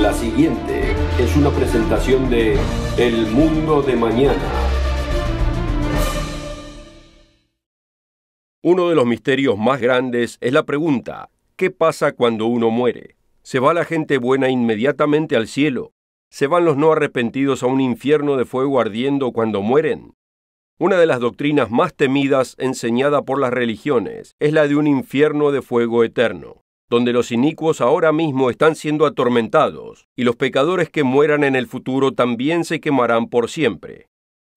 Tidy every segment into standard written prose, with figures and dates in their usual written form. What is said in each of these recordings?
La siguiente es una presentación de El Mundo de Mañana. Uno de los misterios más grandes es la pregunta: ¿qué pasa cuando uno muere? ¿Se va la gente buena inmediatamente al cielo? ¿Se van los no arrepentidos a un infierno de fuego ardiendo cuando mueren? Una de las doctrinas más temidas enseñada por las religiones es la de un infierno de fuego eterno, donde los inicuos ahora mismo están siendo atormentados, y los pecadores que mueran en el futuro también se quemarán por siempre.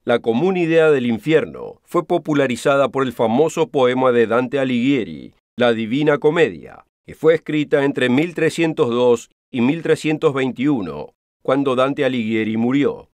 La común idea del infierno fue popularizada por el famoso poema de Dante Alighieri, La Divina Comedia, que fue escrita entre 1302 y 1321, cuando Dante Alighieri murió.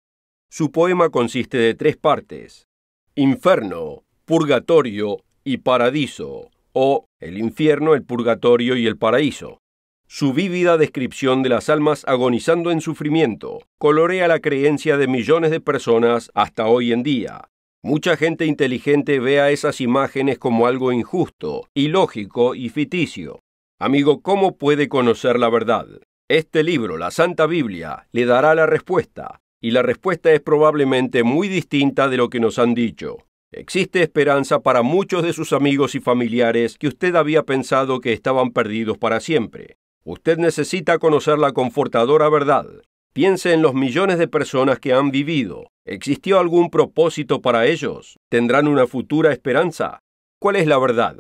Su poema consiste de 3 partes: Inferno, Purgatorio y Paradiso, o el infierno, el purgatorio y el paraíso. Su vívida descripción de las almas agonizando en sufrimiento colorea la creencia de millones de personas hasta hoy en día. Mucha gente inteligente ve a esas imágenes como algo injusto, ilógico y ficticio. Amigo, ¿cómo puede conocer la verdad? Este libro, la Santa Biblia, le dará la respuesta, y la respuesta es probablemente muy distinta de lo que nos han dicho. Existe esperanza para muchos de sus amigos y familiares que usted había pensado que estaban perdidos para siempre. Usted necesita conocer la confortadora verdad. Piense en los millones de personas que han vivido. ¿Existió algún propósito para ellos? ¿Tendrán una futura esperanza? ¿Cuál es la verdad?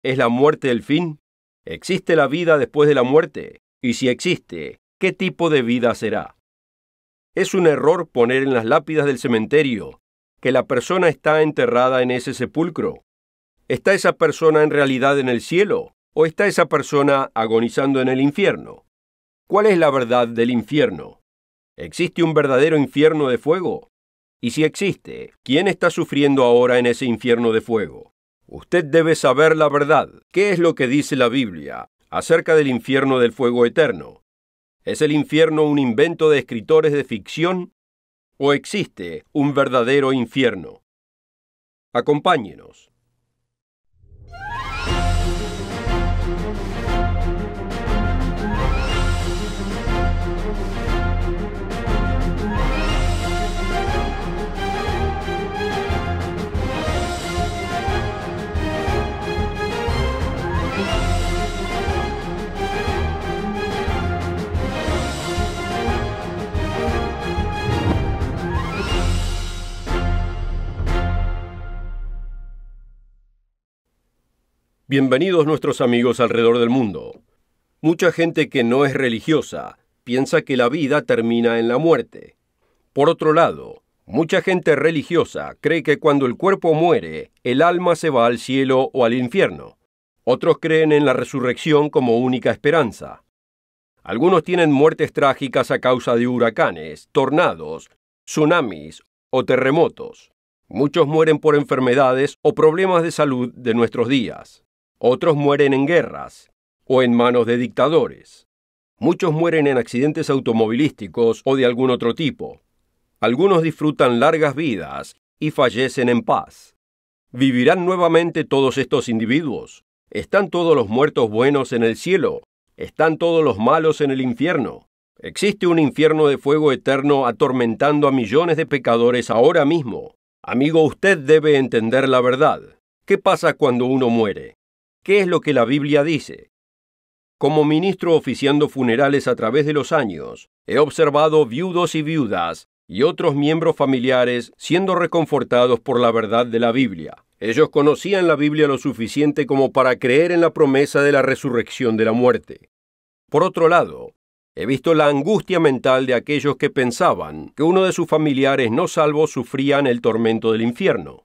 ¿Es la muerte el fin? ¿Existe la vida después de la muerte? Y si existe, ¿qué tipo de vida será? Es un error poner en las lápidas del cementerio que la persona está enterrada en ese sepulcro. ¿Está esa persona en realidad en el cielo? ¿O está esa persona agonizando en el infierno? ¿Cuál es la verdad del infierno? ¿Existe un verdadero infierno de fuego? Y si existe, ¿quién está sufriendo ahora en ese infierno de fuego? Usted debe saber la verdad. ¿Qué es lo que dice la Biblia acerca del infierno del fuego eterno? ¿Es el infierno un invento de escritores de ficción? ¿O existe un verdadero infierno? Acompáñenos. Bienvenidos nuestros amigos alrededor del mundo. Mucha gente que no es religiosa piensa que la vida termina en la muerte. Por otro lado, mucha gente religiosa cree que cuando el cuerpo muere, el alma se va al cielo o al infierno. Otros creen en la resurrección como única esperanza. Algunos tienen muertes trágicas a causa de huracanes, tornados, tsunamis o terremotos. Muchos mueren por enfermedades o problemas de salud de nuestros días. Otros mueren en guerras o en manos de dictadores. Muchos mueren en accidentes automovilísticos o de algún otro tipo. Algunos disfrutan largas vidas y fallecen en paz. ¿Vivirán nuevamente todos estos individuos? ¿Están todos los muertos buenos en el cielo? ¿Están todos los malos en el infierno? ¿Existe un infierno de fuego eterno atormentando a millones de pecadores ahora mismo? Amigo, usted debe entender la verdad. ¿Qué pasa cuando uno muere? ¿Qué es lo que la Biblia dice? Como ministro oficiando funerales a través de los años, he observado viudos y viudas y otros miembros familiares siendo reconfortados por la verdad de la Biblia. Ellos conocían la Biblia lo suficiente como para creer en la promesa de la resurrección de la muerte. Por otro lado, he visto la angustia mental de aquellos que pensaban que uno de sus familiares no salvos sufrían el tormento del infierno.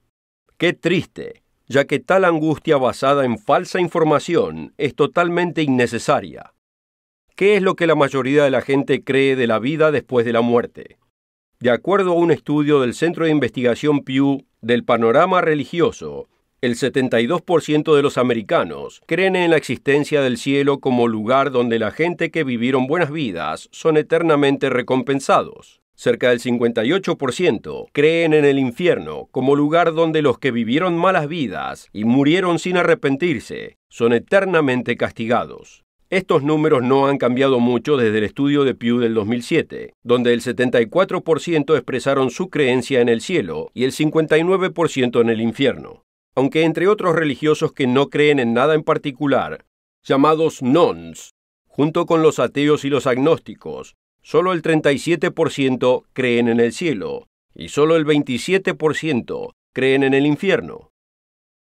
¡Qué triste! Ya que tal angustia basada en falsa información es totalmente innecesaria. ¿Qué es lo que la mayoría de la gente cree de la vida después de la muerte? De acuerdo a un estudio del Centro de Investigación Pew del panorama religioso, el 72% de los americanos creen en la existencia del cielo como lugar donde la gente que vivieron buenas vidas son eternamente recompensados. Cerca del 58% creen en el infierno como lugar donde los que vivieron malas vidas y murieron sin arrepentirse son eternamente castigados. Estos números no han cambiado mucho desde el estudio de Pew del 2007, donde el 74% expresaron su creencia en el cielo y el 59% en el infierno. Aunque entre otros religiosos que no creen en nada en particular, llamados nones, junto con los ateos y los agnósticos, solo el 37% creen en el cielo y solo el 27% creen en el infierno.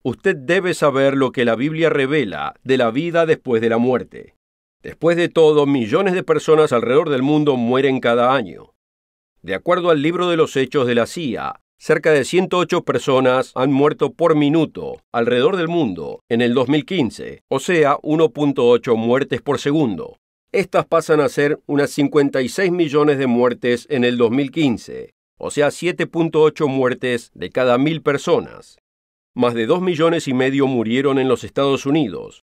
Usted debe saber lo que la Biblia revela de la vida después de la muerte. Después de todo, millones de personas alrededor del mundo mueren cada año. De acuerdo al libro de los Hechos de la CIA, cerca de 108 personas han muerto por minuto alrededor del mundo en el 2015, o sea, 1.8 muertes por segundo. Estas pasan a ser unas 56 millones de muertes en el 2015, o sea, 7.8 muertes de cada 1.000 personas. Más de 2,5 millones murieron en los Estados Unidos.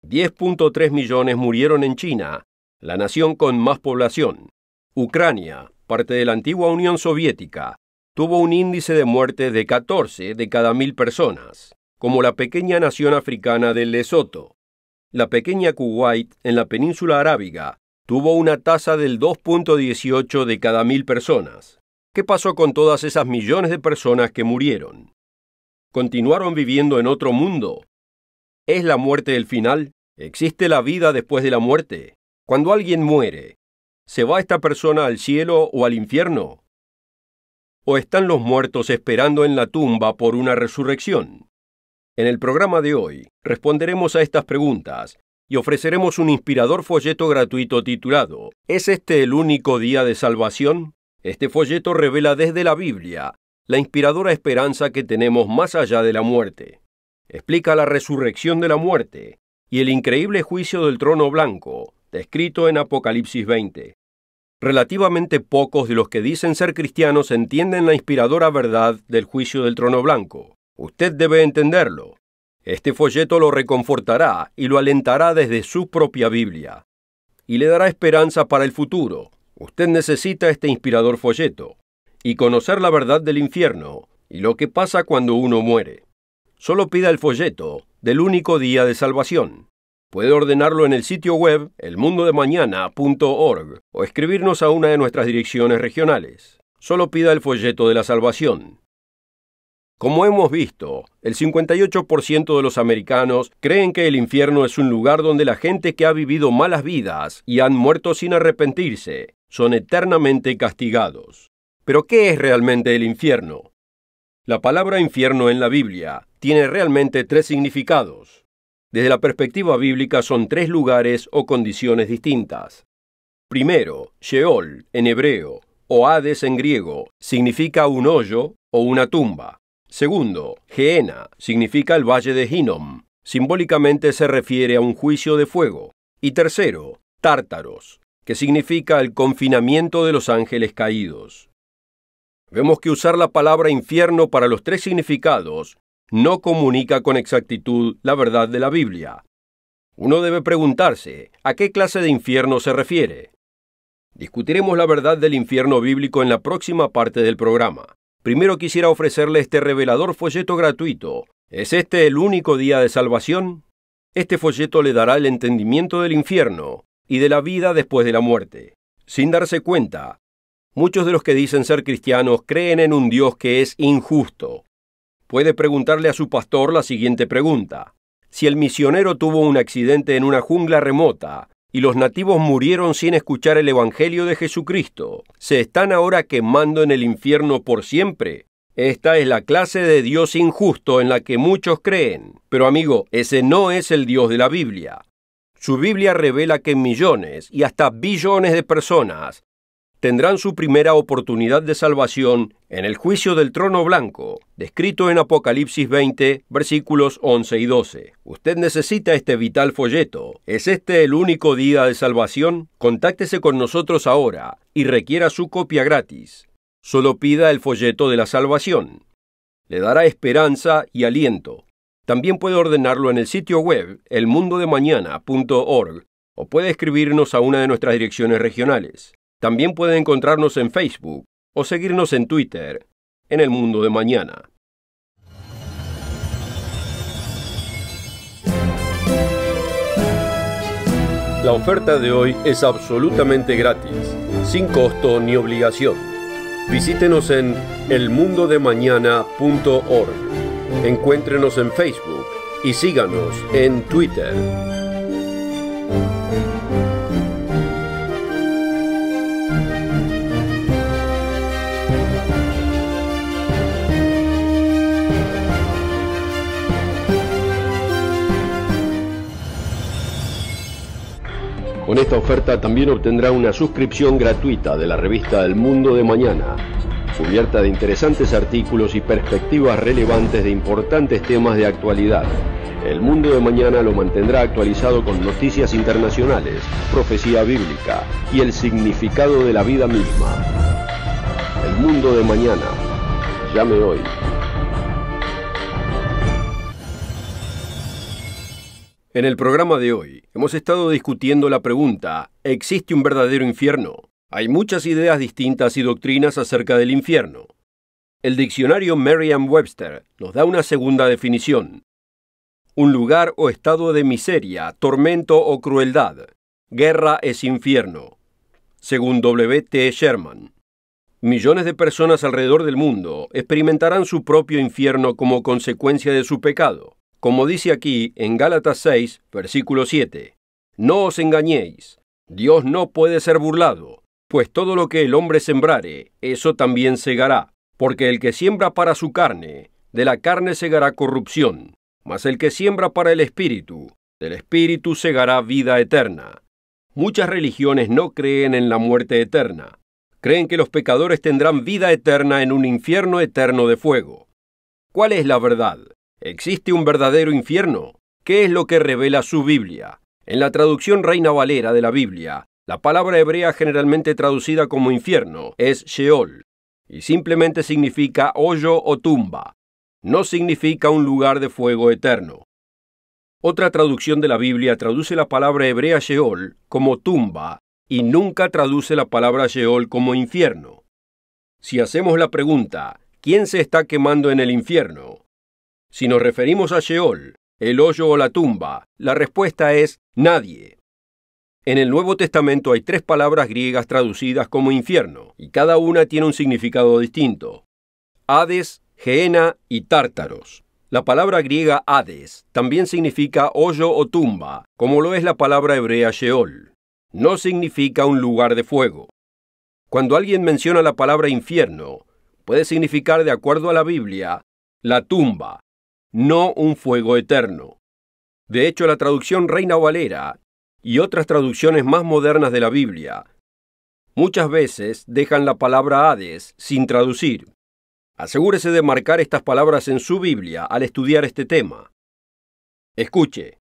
10.3 millones murieron en China, la nación con más población. Ucrania, parte de la antigua Unión Soviética, tuvo un índice de muerte de 14 de cada 1.000 personas, como la pequeña nación africana de Lesoto. La pequeña Kuwait, en la península arábiga, tuvo una tasa del 2.18 de cada 1.000 personas. ¿Qué pasó con todas esas millones de personas que murieron? ¿Continuaron viviendo en otro mundo? ¿Es la muerte el final? ¿Existe la vida después de la muerte? Cuando alguien muere, ¿se va esta persona al cielo o al infierno? ¿O están los muertos esperando en la tumba por una resurrección? En el programa de hoy, responderemos a estas preguntas y ofreceremos un inspirador folleto gratuito titulado ¿Es este el único día de salvación? Este folleto revela desde la Biblia la inspiradora esperanza que tenemos más allá de la muerte. Explica la resurrección de la muerte y el increíble juicio del trono blanco, descrito en Apocalipsis 20. Relativamente pocos de los que dicen ser cristianos entienden la inspiradora verdad del juicio del trono blanco. Usted debe entenderlo. Este folleto lo reconfortará y lo alentará desde su propia Biblia. Y le dará esperanza para el futuro. Usted necesita este inspirador folleto y conocer la verdad del infierno y lo que pasa cuando uno muere. Solo pida el folleto del único día de salvación. Puede ordenarlo en el sitio web elmundodemañana.org o escribirnos a una de nuestras direcciones regionales. Solo pida el folleto de la salvación. Como hemos visto, el 58% de los americanos creen que el infierno es un lugar donde la gente que ha vivido malas vidas y han muerto sin arrepentirse son eternamente castigados. ¿Pero qué es realmente el infierno? La palabra infierno en la Biblia tiene realmente 3 significados. Desde la perspectiva bíblica son 3 lugares o condiciones distintas. Primero, Sheol en hebreo o Hades en griego significa un hoyo o una tumba. Segundo, Gehenna significa el valle de Hinnom. Simbólicamente se refiere a un juicio de fuego. Y tercero, Tártaros, que significa el confinamiento de los ángeles caídos. Vemos que usar la palabra infierno para los 3 significados no comunica con exactitud la verdad de la Biblia. Uno debe preguntarse, ¿a qué clase de infierno se refiere? Discutiremos la verdad del infierno bíblico en la próxima parte del programa. Primero quisiera ofrecerle este revelador folleto gratuito. ¿Es este el único día de salvación? Este folleto le dará el entendimiento del infierno y de la vida después de la muerte. Sin darse cuenta, muchos de los que dicen ser cristianos creen en un Dios que es injusto. Puede preguntarle a su pastor la siguiente pregunta. Si el misionero tuvo un accidente en una jungla remota y los nativos murieron sin escuchar el Evangelio de Jesucristo, ¿se están ahora quemando en el infierno por siempre? Esta es la clase de Dios injusto en la que muchos creen. Pero amigo, ese no es el Dios de la Biblia. Su Biblia revela que millones y hasta billones de personas tendrán su primera oportunidad de salvación en el juicio del trono blanco, descrito en Apocalipsis 20, versículos 11 y 12. Usted necesita este vital folleto. ¿Es este el único día de salvación? Contáctese con nosotros ahora y requiera su copia gratis. Solo pida el folleto de la salvación. Le dará esperanza y aliento. También puede ordenarlo en el sitio web elmundodemañana.org o puede escribirnos a una de nuestras direcciones regionales. También puede encontrarnos en Facebook o seguirnos en Twitter, en El Mundo de Mañana. La oferta de hoy es absolutamente gratis, sin costo ni obligación. Visítenos en elmundodemañana.org. Encuéntrenos en Facebook y síganos en Twitter. Con esta oferta también obtendrá una suscripción gratuita de la revista El Mundo de Mañana, cubierta de interesantes artículos y perspectivas relevantes de importantes temas de actualidad. El Mundo de Mañana lo mantendrá actualizado con noticias internacionales, profecía bíblica y el significado de la vida misma. El Mundo de Mañana. Llame hoy. En el programa de hoy hemos estado discutiendo la pregunta: ¿existe un verdadero infierno? Hay muchas ideas distintas y doctrinas acerca del infierno. El diccionario Merriam-Webster nos da una segunda definición: un lugar o estado de miseria, tormento o crueldad. Guerra es infierno. Según W. T. Sherman, millones de personas alrededor del mundo experimentarán su propio infierno como consecuencia de su pecado. Como dice aquí en Gálatas 6, versículo 7, no os engañéis, Dios no puede ser burlado, pues todo lo que el hombre sembrare, eso también segará, porque el que siembra para su carne, de la carne segará corrupción, mas el que siembra para el Espíritu, del Espíritu segará vida eterna. Muchas religiones no creen en la muerte eterna, creen que los pecadores tendrán vida eterna en un infierno eterno de fuego. ¿Cuál es la verdad? ¿Existe un verdadero infierno? ¿Qué es lo que revela su Biblia? En la traducción Reina Valera de la Biblia, la palabra hebrea generalmente traducida como infierno es Sheol, y simplemente significa hoyo o tumba. No significa un lugar de fuego eterno. Otra traducción de la Biblia traduce la palabra hebrea Sheol como tumba y nunca traduce la palabra Sheol como infierno. Si hacemos la pregunta, ¿quién se está quemando en el infierno? Si nos referimos a Sheol, el hoyo o la tumba, la respuesta es nadie. En el Nuevo Testamento hay 3 palabras griegas traducidas como infierno, y cada una tiene un significado distinto: Hades, Gehenna y Tártaros. La palabra griega Hades también significa hoyo o tumba, como lo es la palabra hebrea Sheol. No significa un lugar de fuego. Cuando alguien menciona la palabra infierno, puede significar, de acuerdo a la Biblia, la tumba, no un fuego eterno. De hecho, la traducción Reina Valera y otras traducciones más modernas de la Biblia muchas veces dejan la palabra Hades sin traducir. Asegúrese de marcar estas palabras en su Biblia al estudiar este tema. Escuche,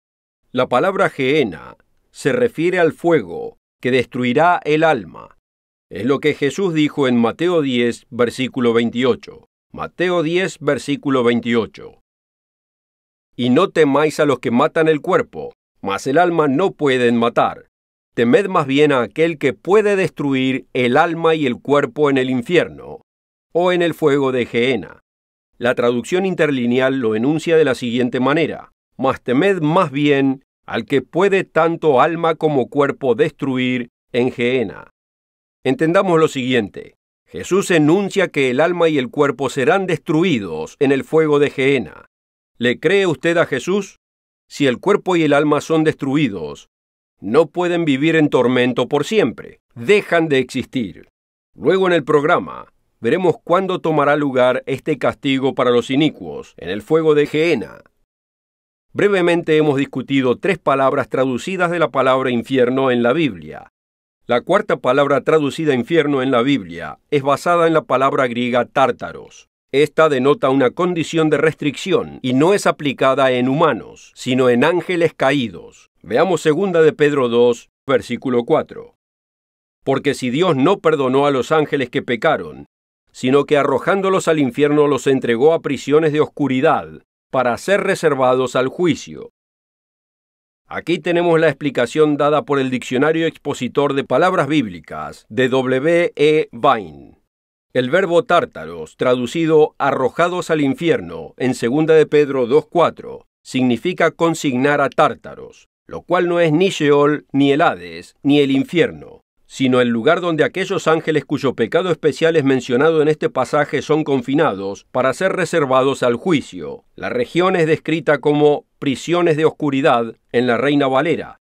la palabra Gehenna se refiere al fuego que destruirá el alma. Es lo que Jesús dijo en Mateo 10, versículo 28. Mateo 10, versículo 28. Y no temáis a los que matan el cuerpo, mas el alma no pueden matar. Temed más bien a aquel que puede destruir el alma y el cuerpo en el infierno, o en el fuego de Gehenna. La traducción interlineal lo enuncia de la siguiente manera: mas temed más bien al que puede tanto alma como cuerpo destruir en Gehenna. Entendamos lo siguiente: Jesús enuncia que el alma y el cuerpo serán destruidos en el fuego de Gehenna. ¿Le cree usted a Jesús? Si el cuerpo y el alma son destruidos, no pueden vivir en tormento por siempre. Dejan de existir. Luego en el programa veremos cuándo tomará lugar este castigo para los inicuos en el fuego de Gehenna. Brevemente hemos discutido 3 palabras traducidas de la palabra infierno en la Biblia. La cuarta palabra traducida infierno en la Biblia es basada en la palabra griega tártaros. Esta denota una condición de restricción y no es aplicada en humanos, sino en ángeles caídos. Veamos 2 de Pedro 2, versículo 4. Porque si Dios no perdonó a los ángeles que pecaron, sino que arrojándolos al infierno los entregó a prisiones de oscuridad, para ser reservados al juicio. Aquí tenemos la explicación dada por el Diccionario Expositor de Palabras Bíblicas de W. E. Vine. El verbo tártaros, traducido arrojados al infierno en 2 de Pedro 2:4, significa consignar a tártaros, lo cual no es ni Sheol, ni el Hades, ni el infierno, sino el lugar donde aquellos ángeles cuyo pecado especial es mencionado en este pasaje son confinados para ser reservados al juicio. La región es descrita como prisiones de oscuridad en la Reina Valera.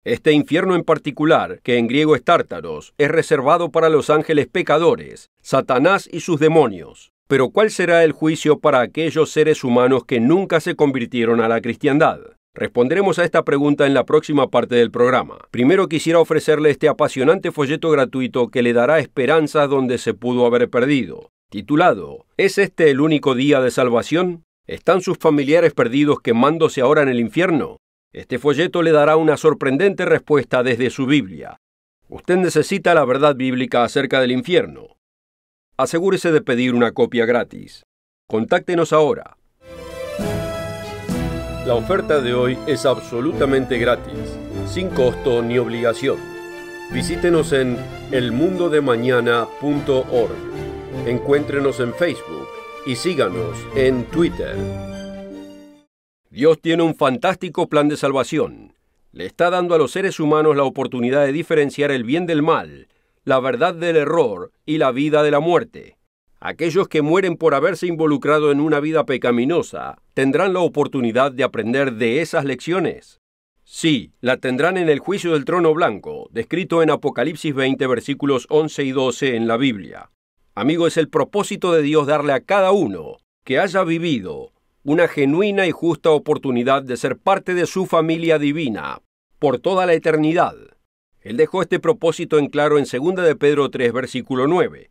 Este infierno en particular, que en griego es Tártaros, es reservado para los ángeles pecadores, Satanás y sus demonios. Pero ¿cuál será el juicio para aquellos seres humanos que nunca se convirtieron a la cristiandad? Responderemos a esta pregunta en la próxima parte del programa. Primero quisiera ofrecerle este apasionante folleto gratuito que le dará esperanza donde se pudo haber perdido. Titulado ¿Es este el único día de salvación? ¿Están sus familiares perdidos quemándose ahora en el infierno? Este folleto le dará una sorprendente respuesta desde su Biblia. Usted necesita la verdad bíblica acerca del infierno. Asegúrese de pedir una copia gratis. Contáctenos ahora. La oferta de hoy es absolutamente gratis, sin costo ni obligación. Visítenos en elmundodemañana.org. Encuéntrenos en Facebook y síganos en Twitter. Dios tiene un fantástico plan de salvación. Le está dando a los seres humanos la oportunidad de diferenciar el bien del mal, la verdad del error y la vida de la muerte. Aquellos que mueren por haberse involucrado en una vida pecaminosa tendrán la oportunidad de aprender de esas lecciones. Sí, la tendrán en el juicio del trono blanco, descrito en Apocalipsis 20, versículos 11 y 12 en la Biblia. Amigo, es el propósito de Dios darle a cada uno que haya vivido una genuina y justa oportunidad de ser parte de su familia divina por toda la eternidad. Él dejó este propósito en claro en 2 de Pedro 3, versículo 9.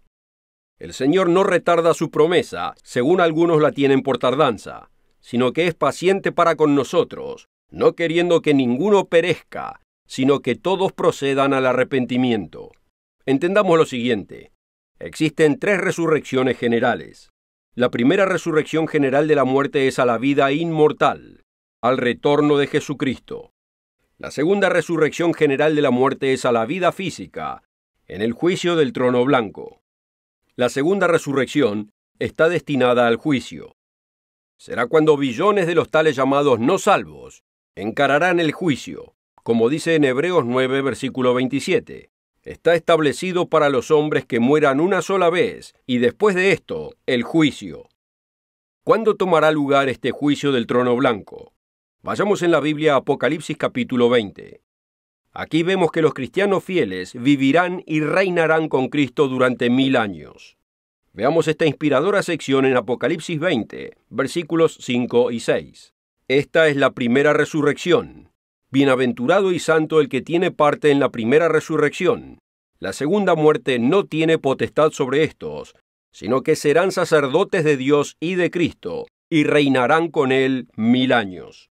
El Señor no retarda su promesa, según algunos la tienen por tardanza, sino que es paciente para con nosotros, no queriendo que ninguno perezca, sino que todos procedan al arrepentimiento. Entendamos lo siguiente. Existen 3 resurrecciones generales. La primera resurrección general de la muerte es a la vida inmortal, al retorno de Jesucristo. La segunda resurrección general de la muerte es a la vida física, en el juicio del trono blanco. La segunda resurrección está destinada al juicio. Será cuando billones de los tales llamados no salvos encararán el juicio, como dice en Hebreos 9, versículo 27. Está establecido para los hombres que mueran una sola vez, y después de esto, el juicio. ¿Cuándo tomará lugar este juicio del trono blanco? Vayamos en la Biblia a Apocalipsis capítulo 20. Aquí vemos que los cristianos fieles vivirán y reinarán con Cristo durante 1000 años. Veamos esta inspiradora sección en Apocalipsis 20, versículos 5 y 6. Esta es la primera resurrección. Bienaventurado y santo el que tiene parte en la primera resurrección. La segunda muerte no tiene potestad sobre estos, sino que serán sacerdotes de Dios y de Cristo, y reinarán con él 1000 años.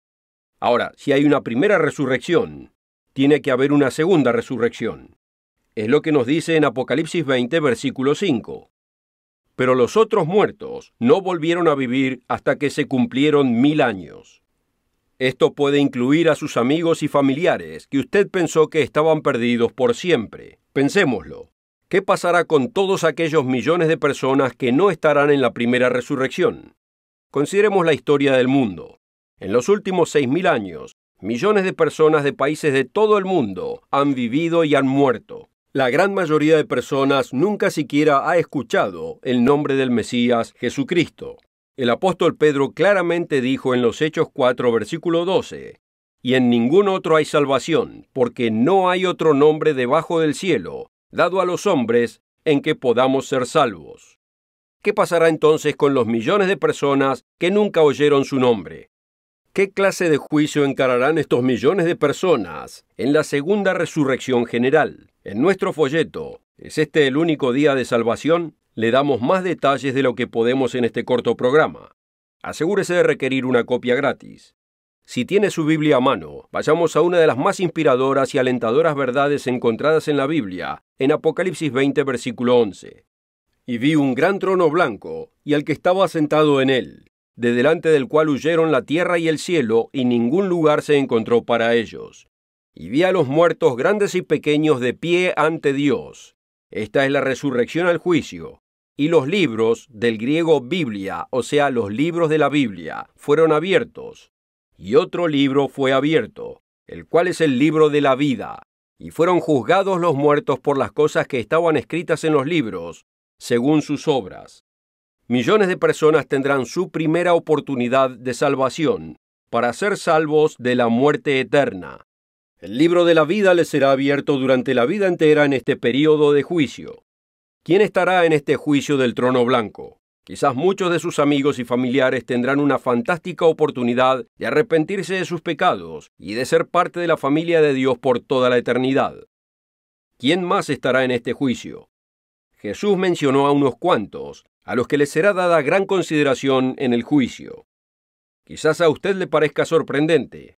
Ahora, si hay una primera resurrección, tiene que haber una segunda resurrección. Es lo que nos dice en Apocalipsis 20, versículo 5. Pero los otros muertos no volvieron a vivir hasta que se cumplieron 1000 años. Esto puede incluir a sus amigos y familiares que usted pensó que estaban perdidos por siempre. Pensémoslo. ¿Qué pasará con todos aquellos millones de personas que no estarán en la primera resurrección? Consideremos la historia del mundo. En los últimos 6000 años, millones de personas de países de todo el mundo han vivido y han muerto. La gran mayoría de personas nunca siquiera ha escuchado el nombre del Mesías Jesucristo. El apóstol Pedro claramente dijo en los Hechos 4, versículo 12, «Y en ningún otro hay salvación, porque no hay otro nombre debajo del cielo, dado a los hombres, en que podamos ser salvos». ¿Qué pasará entonces con los millones de personas que nunca oyeron su nombre? ¿Qué clase de juicio encararán estos millones de personas en la segunda resurrección general? En nuestro folleto, ¿es este el único día de salvación?, le damos más detalles de lo que podemos en este corto programa. Asegúrese de requerir una copia gratis. Si tiene su Biblia a mano, vayamos a una de las más inspiradoras y alentadoras verdades encontradas en la Biblia, en Apocalipsis 20, versículo 11. «Y vi un gran trono blanco, y al que estaba sentado en él, de delante del cual huyeron la tierra y el cielo, y ningún lugar se encontró para ellos. Y vi a los muertos grandes y pequeños de pie ante Dios». Esta es la resurrección al juicio. Y los libros, del griego Biblia, o sea, los libros de la Biblia, fueron abiertos. Y otro libro fue abierto, el cual es el libro de la vida, y fueron juzgados los muertos por las cosas que estaban escritas en los libros, según sus obras. Millones de personas tendrán su primera oportunidad de salvación para ser salvos de la muerte eterna. El libro de la vida les será abierto durante la vida entera en este período de juicio. ¿Quién estará en este juicio del trono blanco? Quizás muchos de sus amigos y familiares tendrán una fantástica oportunidad de arrepentirse de sus pecados y de ser parte de la familia de Dios por toda la eternidad. ¿Quién más estará en este juicio? Jesús mencionó a unos cuantos, a los que les será dada gran consideración en el juicio. Quizás a usted le parezca sorprendente.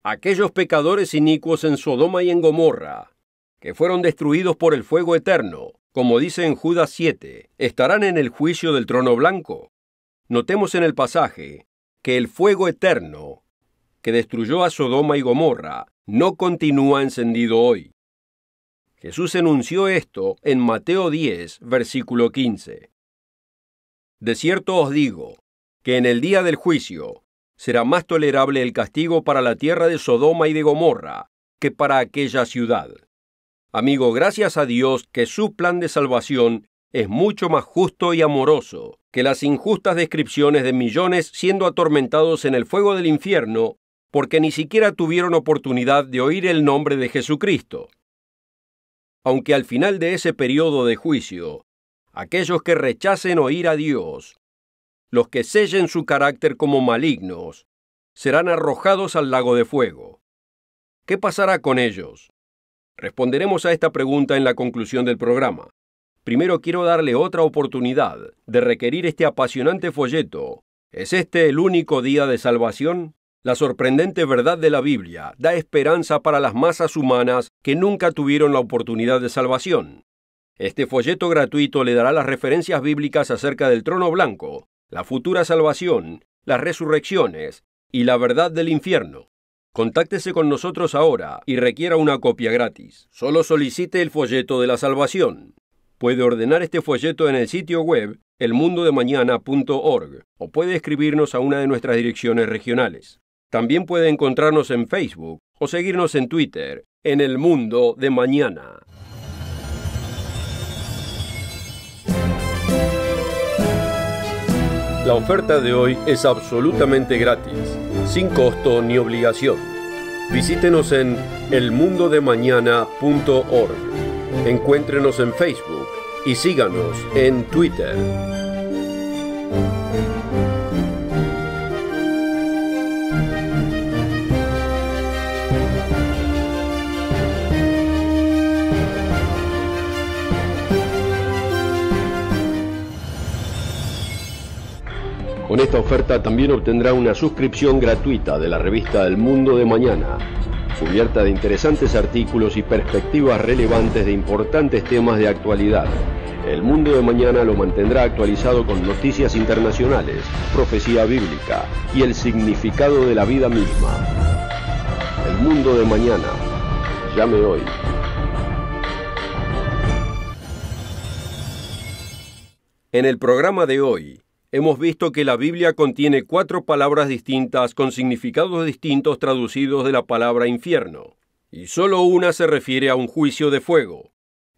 Aquellos pecadores inicuos en Sodoma y en Gomorra, que fueron destruidos por el fuego eterno, como dice en Judas 7, ¿estarán en el juicio del trono blanco? Notemos en el pasaje que el fuego eterno que destruyó a Sodoma y Gomorra no continúa encendido hoy. Jesús enunció esto en Mateo 10, versículo 15. De cierto os digo, que en el día del juicio será más tolerable el castigo para la tierra de Sodoma y de Gomorra que para aquella ciudad. Amigo, gracias a Dios que su plan de salvación es mucho más justo y amoroso que las injustas descripciones de millones siendo atormentados en el fuego del infierno porque ni siquiera tuvieron oportunidad de oír el nombre de Jesucristo. Aunque al final de ese periodo de juicio, aquellos que rechacen oír a Dios, los que sellen su carácter como malignos, serán arrojados al lago de fuego. ¿Qué pasará con ellos? Responderemos a esta pregunta en la conclusión del programa. Primero quiero darle otra oportunidad de requerir este apasionante folleto. ¿Es este el único día de salvación? La sorprendente verdad de la Biblia da esperanza para las masas humanas que nunca tuvieron la oportunidad de salvación. Este folleto gratuito le dará las referencias bíblicas acerca del trono blanco, la futura salvación, las resurrecciones y la verdad del infierno. Contáctese con nosotros ahora y requiera una copia gratis. Solo solicite el folleto de la salvación. Puede ordenar este folleto en el sitio web elmundodemañana.org o puede escribirnos a una de nuestras direcciones regionales. También puede encontrarnos en Facebook o seguirnos en Twitter en El Mundo de Mañana. La oferta de hoy es absolutamente gratis, sin costo ni obligación. Visítenos en elmundodemañana.org. Encuéntrenos en Facebook y síganos en Twitter. Con esta oferta también obtendrá una suscripción gratuita de la revista El Mundo de Mañana, cubierta de interesantes artículos y perspectivas relevantes de importantes temas de actualidad. El Mundo de Mañana lo mantendrá actualizado con noticias internacionales, profecía bíblica y el significado de la vida misma. El Mundo de Mañana. Llame hoy. En el programa de hoy, hemos visto que la Biblia contiene 4 palabras distintas con significados distintos traducidos de la palabra infierno, y solo una se refiere a un juicio de fuego.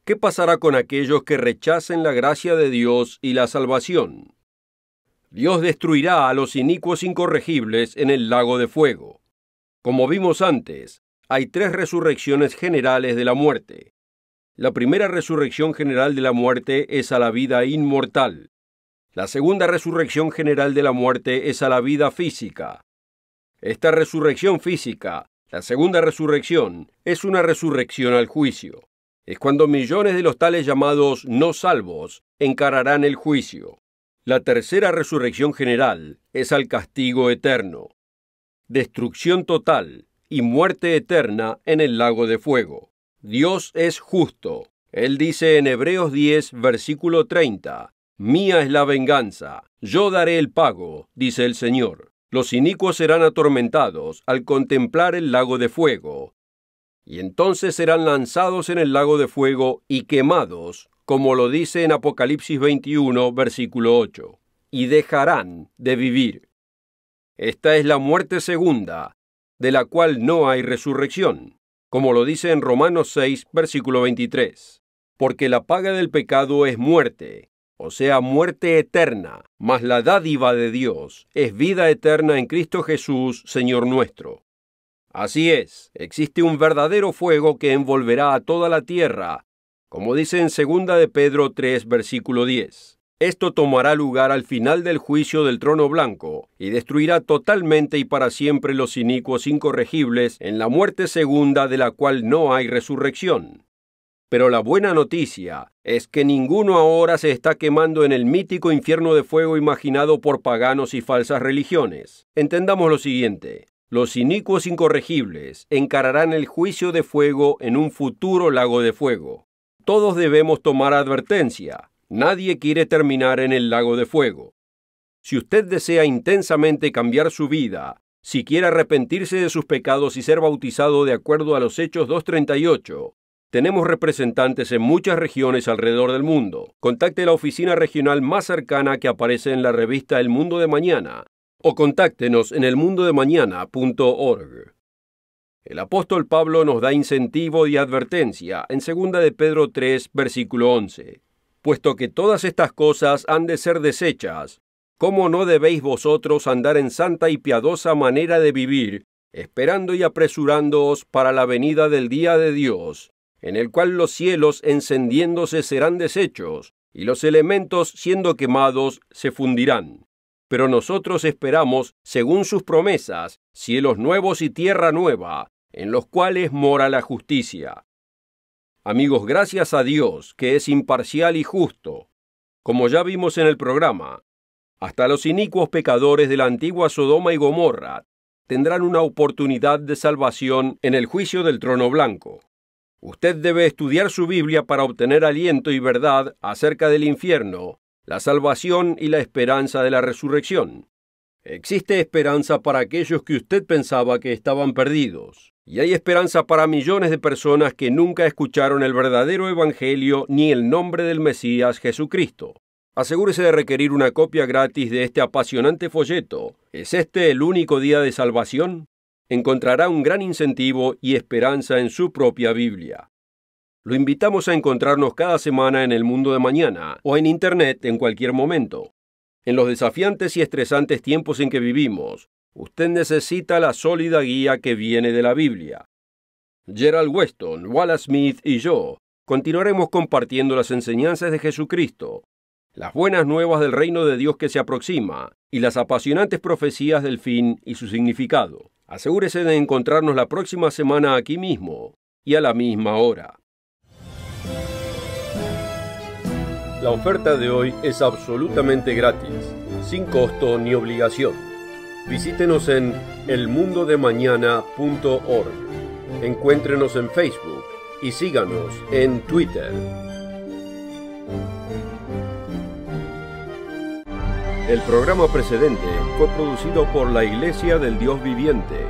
¿Qué pasará con aquellos que rechacen la gracia de Dios y la salvación? Dios destruirá a los inicuos incorregibles en el lago de fuego. Como vimos antes, hay 3 resurrecciones generales de la muerte. La primera resurrección general de la muerte es a la vida inmortal. La segunda resurrección general de la muerte es a la vida física. Esta resurrección física, la segunda resurrección, es una resurrección al juicio. Es cuando millones de los tales llamados no salvos encararán el juicio. La tercera resurrección general es al castigo eterno. Destrucción total y muerte eterna en el lago de fuego. Dios es justo. Él dice en Hebreos 10, versículo 30, «Mía es la venganza, yo daré el pago», dice el Señor. Los inicuos serán atormentados al contemplar el lago de fuego, y entonces serán lanzados en el lago de fuego y quemados, como lo dice en Apocalipsis 21, versículo 8, y dejarán de vivir. Esta es la muerte segunda, de la cual no hay resurrección, como lo dice en Romanos 6, versículo 23. Porque la paga del pecado es muerte, o sea, muerte eterna, mas la dádiva de Dios es vida eterna en Cristo Jesús, Señor nuestro. Así es, existe un verdadero fuego que envolverá a toda la tierra, como dice en 2 de Pedro 3, versículo 10. Esto tomará lugar al final del juicio del trono blanco y destruirá totalmente y para siempre los inicuos incorregibles en la muerte segunda de la cual no hay resurrección. Pero la buena noticia es que ninguno ahora se está quemando en el mítico infierno de fuego imaginado por paganos y falsas religiones. Entendamos lo siguiente: los inicuos incorregibles encararán el juicio de fuego en un futuro lago de fuego. Todos debemos tomar advertencia. Nadie quiere terminar en el lago de fuego. Si usted desea intensamente cambiar su vida, si quiere arrepentirse de sus pecados y ser bautizado de acuerdo a los Hechos 2:38, tenemos representantes en muchas regiones alrededor del mundo. Contacte la oficina regional más cercana que aparece en la revista El Mundo de Mañana o contáctenos en elmundodemañana.org. El apóstol Pablo nos da incentivo y advertencia en 2 de Pedro 3, versículo 11. Puesto que todas estas cosas han de ser deshechas, ¿cómo no debéis vosotros andar en santa y piadosa manera de vivir, esperando y apresurándoos para la venida del día de Dios, en el cual los cielos encendiéndose serán deshechos, y los elementos siendo quemados se fundirán? Pero nosotros esperamos, según sus promesas, cielos nuevos y tierra nueva, en los cuales mora la justicia. Amigos, gracias a Dios, que es imparcial y justo. Como ya vimos en el programa, hasta los inicuos pecadores de la antigua Sodoma y Gomorra tendrán una oportunidad de salvación en el juicio del trono blanco. Usted debe estudiar su Biblia para obtener aliento y verdad acerca del infierno, la salvación y la esperanza de la resurrección. Existe esperanza para aquellos que usted pensaba que estaban perdidos, y hay esperanza para millones de personas que nunca escucharon el verdadero evangelio ni el nombre del Mesías Jesucristo. Asegúrese de requerir una copia gratis de este apasionante folleto. ¿Es este el único día de salvación? Encontrará un gran incentivo y esperanza en su propia Biblia. Lo invitamos a encontrarnos cada semana en El Mundo de Mañana o en Internet en cualquier momento. En los desafiantes y estresantes tiempos en que vivimos, usted necesita la sólida guía que viene de la Biblia. Gerald Weston, Wallace Smith y yo continuaremos compartiendo las enseñanzas de Jesucristo, las buenas nuevas del reino de Dios que se aproxima y las apasionantes profecías del fin y su significado. Asegúrese de encontrarnos la próxima semana aquí mismo y a la misma hora. La oferta de hoy es absolutamente gratis, sin costo ni obligación. Visítenos en elmundodemañana.org. Encuéntrenos en Facebook y síganos en Twitter. El programa precedente fue producido por la Iglesia del Dios Viviente.